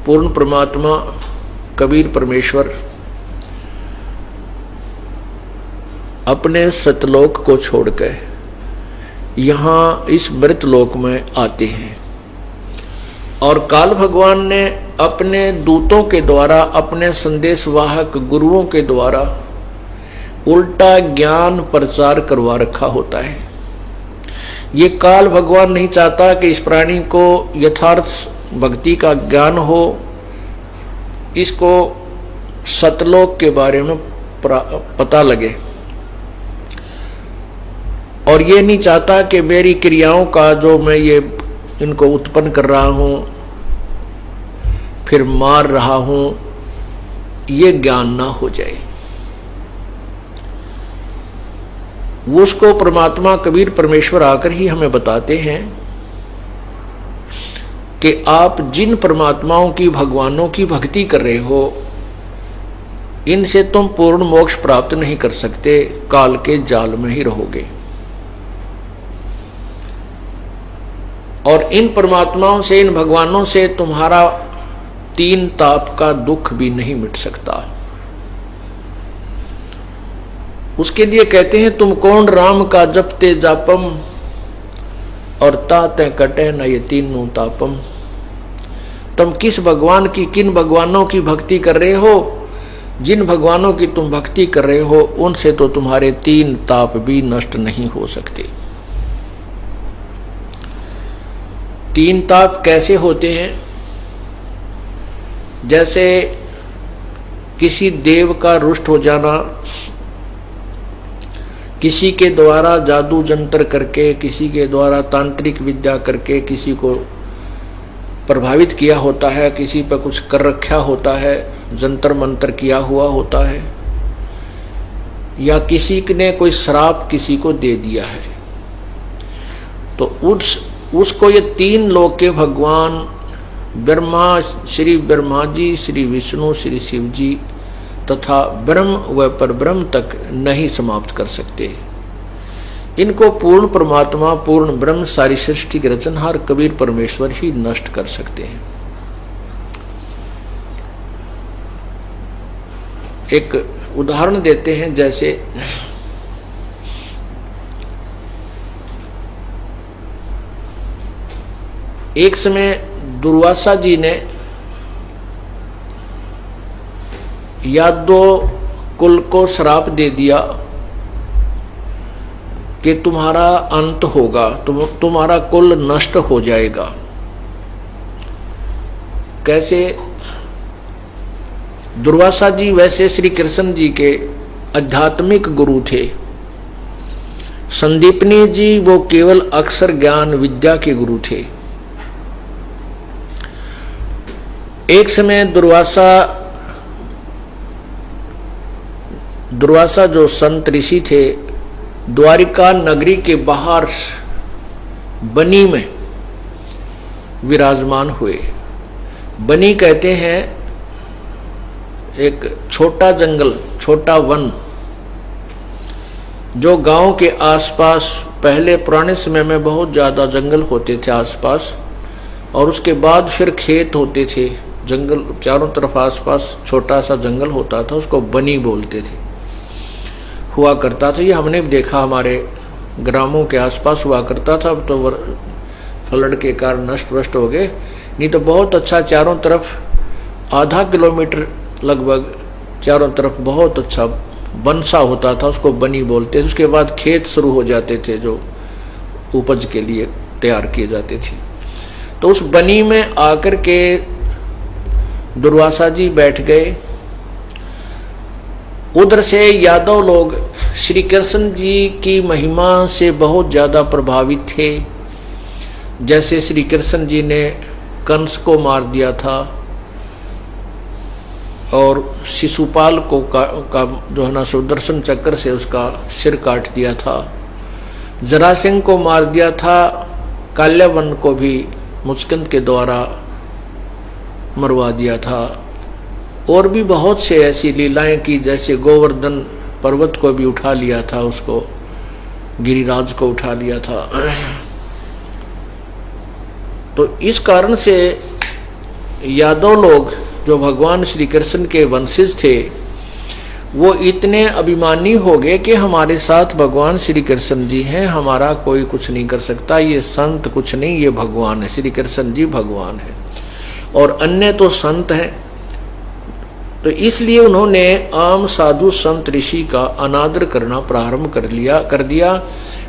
पूर्ण परमात्मा कबीर परमेश्वर अपने सतलोक को छोड़कर यहाँ इस मृतलोक में आते हैं और काल भगवान ने अपने दूतों के द्वारा, अपने संदेशवाहक गुरुओं के द्वारा उल्टा ज्ञान प्रचार करवा रखा होता है। ये काल भगवान नहीं चाहता कि इस प्राणी को यथार्थ भक्ति का ज्ञान हो, इसको सतलोक के बारे में पता लगे, और ये नहीं चाहता कि मेरी क्रियाओं का जो मैं ये इनको उत्पन्न कर रहा हूं फिर मार रहा हूं, ये ज्ञान ना हो जाए। उसको परमात्मा कबीर परमेश्वर आकर ही हमें बताते हैं कि आप जिन परमात्माओं की, भगवानों की भक्ति कर रहे हो, इनसे तुम पूर्ण मोक्ष प्राप्त नहीं कर सकते, काल के जाल में ही रहोगे। और इन परमात्माओं से, इन भगवानों से तुम्हारा 3 ताप का दुख भी नहीं मिट सकता। उसके लिए कहते हैं, तुम कौन राम का जपते जापम और ताते कटे न ये 3 तापम। तुम किस भगवान की, किन भगवानों की भक्ति कर रहे हो? जिन भगवानों की तुम भक्ति कर रहे हो उनसे तो तुम्हारे 3 ताप भी नष्ट नहीं हो सकते। 3 ताप कैसे होते हैं? जैसे किसी देव का रुष्ट हो जाना, किसी के द्वारा जादू जंतर करके, किसी के द्वारा तांत्रिक विद्या करके किसी को प्रभावित किया होता है, किसी पर कुछ कर रखा होता है, जंतर मंतर किया हुआ होता है, या किसी ने कोई श्राप किसी को दे दिया है, तो उसको ये 3 लोक के भगवान ब्रह्मा, श्री ब्रह्मा जी, श्री विष्णु, श्री शिव जी तथा ब्रह्म व परब्रह्म तक नहीं समाप्त कर सकते। इनको पूर्ण परमात्मा, पूर्ण ब्रह्म, सारी सृष्टि के रचनहार कबीर परमेश्वर ही नष्ट कर सकते हैं। एक उदाहरण देते हैं, जैसे एक समय दुर्वासा जी ने यादव कुल को श्राप दे दिया कि तुम्हारा अंत होगा, तुम्हारा कुल नष्ट हो जाएगा। कैसे? दुर्वासा जी वैसे श्री कृष्ण जी के आध्यात्मिक गुरु थे। संदीपनी जी वो केवल अक्षर ज्ञान विद्या के गुरु थे। एक समय दुर्वासा जो संत ऋषि थे, द्वारिका नगरी के बाहर बनी में विराजमान हुए। बनी कहते हैं एक छोटा जंगल, छोटा वन, जो गांव के आसपास, पहले पुराने समय में बहुत ज़्यादा जंगल होते थे आसपास, और उसके बाद फिर खेत होते थे। जंगल चारों तरफ आसपास छोटा सा जंगल होता था, उसको बनी बोलते थे, हुआ करता था। ये हमने भी देखा, हमारे ग्रामों के आसपास हुआ करता था। अब तो फ्लड के कारण नष्ट भ्रष्ट हो गए, नहीं तो बहुत अच्छा चारों तरफ आधा किलोमीटर लगभग चारों तरफ बहुत अच्छा बनसा होता था, उसको बनी बोलते थे। उसके बाद खेत शुरू हो जाते थे जो उपज के लिए तैयार किए जाते थे। तो उस बनी में आकर के दुर्वासा जी बैठ गए। उधर से यादव लोग श्री कृष्ण जी की महिमा से बहुत ज़्यादा प्रभावित थे। जैसे श्री कृष्ण जी ने कंस को मार दिया था और शिशुपाल को का जो है ना सुदर्शन चक्र से उसका सिर काट दिया था। जरासिंह को मार दिया था। काल्यावन को भी मुचकिंद के द्वारा मरवा दिया था। और भी बहुत से ऐसी लीलाएं की, जैसे गोवर्धन पर्वत को भी उठा लिया था, उसको गिरिराज को उठा लिया था। तो इस कारण से यादव लोग जो भगवान श्री कृष्ण के वंशज थे, वो इतने अभिमानी हो गए कि हमारे साथ भगवान श्री कृष्ण जी हैं, हमारा कोई कुछ नहीं कर सकता, ये संत कुछ नहीं, ये भगवान है, श्री कृष्ण जी भगवान है और अन्य तो संत हैं। तो इसलिए उन्होंने आम साधु संत ऋषि का अनादर करना प्रारंभ कर दिया,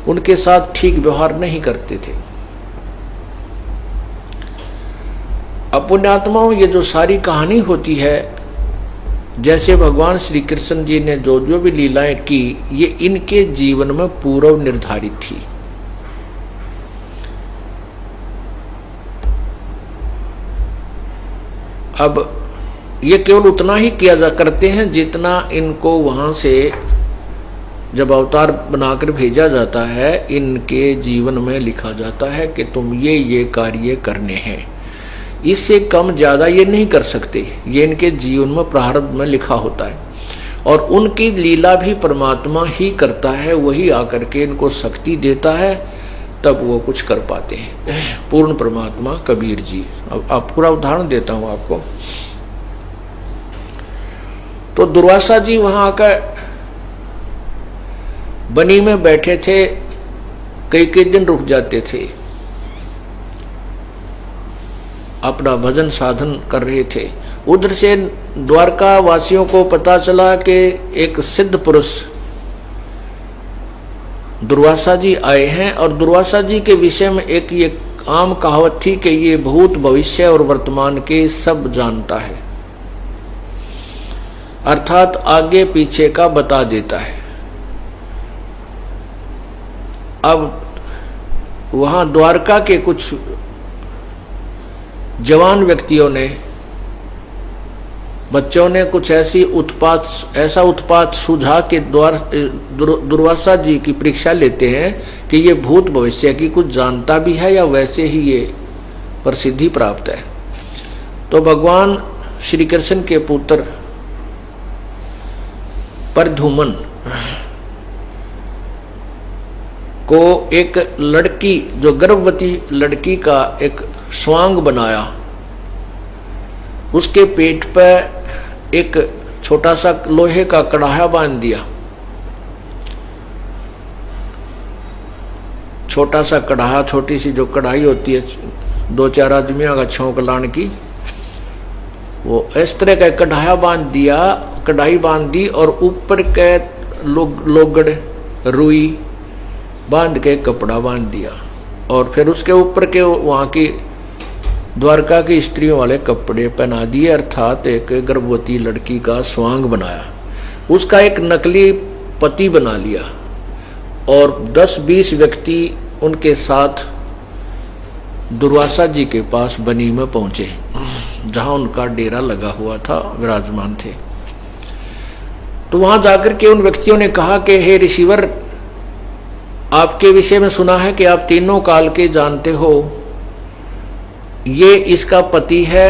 उनके साथ ठीक व्यवहार नहीं करते थे। पुण्यात्माओं, ये जो सारी कहानी होती है, जैसे भगवान श्री कृष्ण जी ने जो जो भी लीलाएं की, ये इनके जीवन में पूर्व निर्धारित थी। अब ये केवल उतना ही किया करते हैं जितना इनको वहां से जब अवतार बनाकर भेजा जाता है, इनके जीवन में लिखा जाता है कि तुम ये कार्य करने हैं। इससे कम ज्यादा ये नहीं कर सकते, ये इनके जीवन में प्रारब्ध में लिखा होता है। और उनकी लीला भी परमात्मा ही करता है, वही आकर के इनको शक्ति देता है, तब वो कुछ कर पाते हैं। पूर्ण परमात्मा कबीर जी। अब आप पूरा उदाहरण देता हूं आपको। तो दुर्वासा जी वहां आकर बनी में बैठे थे, कई दिन रुक जाते थे, अपना भजन साधन कर रहे थे। उधर से द्वारका वासियों को पता चला कि एक सिद्ध पुरुष दुर्वासा जी आए हैं, और दुर्वासा जी के विषय में एक ये आम कहावत थी कि ये भूत भविष्य और वर्तमान के सब जानता है, अर्थात आगे पीछे का बता देता है। अब वहां द्वारका के कुछ जवान व्यक्तियों ने, बच्चों ने कुछ ऐसा उत्पात सुझा के दुर्वासा जी की परीक्षा लेते हैं कि ये भूत भविष्य की कुछ जानता भी है या वैसे ही ये प्रसिद्धि प्राप्त है। तो भगवान श्री कृष्ण के पुत्र प्रद्युम्न को एक लड़की, जो गर्भवती लड़की का एक स्वांग बनाया, उसके पेट पर एक छोटा सा लोहे का कड़ाहा बांध दिया। छोटा सा कड़ाहा, छोटी सी जो कढ़ाई होती है 2-4 आदमियों का छौंक लाने की, वो इस तरह का कढ़ाया बांध दिया, कढ़ाई बांध दी, और ऊपर के लोगड़ रुई बांध के कपड़ा बांध दिया, और फिर उसके ऊपर के वहां की द्वारका की स्त्रियों वाले कपड़े पहना दिए, अर्थात एक गर्भवती लड़की का स्वांग बनाया। उसका एक नकली पति बना लिया, और 10-20 व्यक्ति उनके साथ दुर्वासा जी के पास बनी में पहुंचे, जहां उनका डेरा लगा हुआ था, विराजमान थे। तो वहां जाकर के उन व्यक्तियों ने कहा कि हे ऋषिवर, आपके विषय में सुना है कि आप तीनों काल के जानते हो, ये इसका पति है,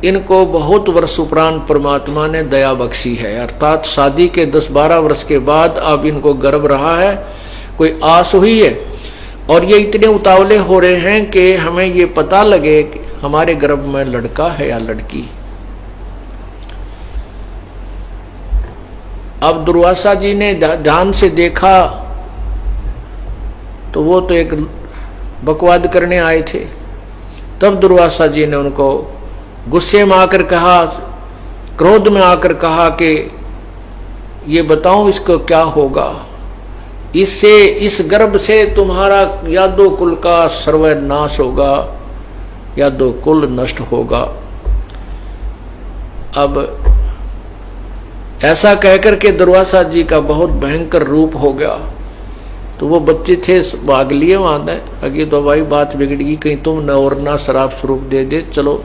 इनको बहुत वर्ष उपरांत परमात्मा ने दया बख्शी है, अर्थात शादी के 10-12 वर्ष के बाद अब इनको गर्भ रहा है, कोई आस हुई है, और ये इतने उतावले हो रहे हैं कि हमें ये पता लगे कि हमारे गर्भ में लड़का है या लड़की। अब दुर्वासा जी ने ध्यान से देखा तो वो तो एक बकवाद करने आए थे। तब दुर्वासा जी ने उनको गुस्से में आकर कहा, क्रोध में आकर कहा कि ये बताओ इसको क्या होगा, इससे, इस गर्भ से तुम्हारा यादव कुल का सर्वनाश होगा, यादव कुल नष्ट होगा। अब ऐसा कहकर के दुर्वासा जी का बहुत भयंकर रूप हो गया। तो वो बच्चे थे, भाग लिए वहां, अगे तो भाई बात बिगड़ गई, कहीं तुम न और ना शराब स्वरूप दे दे, चलो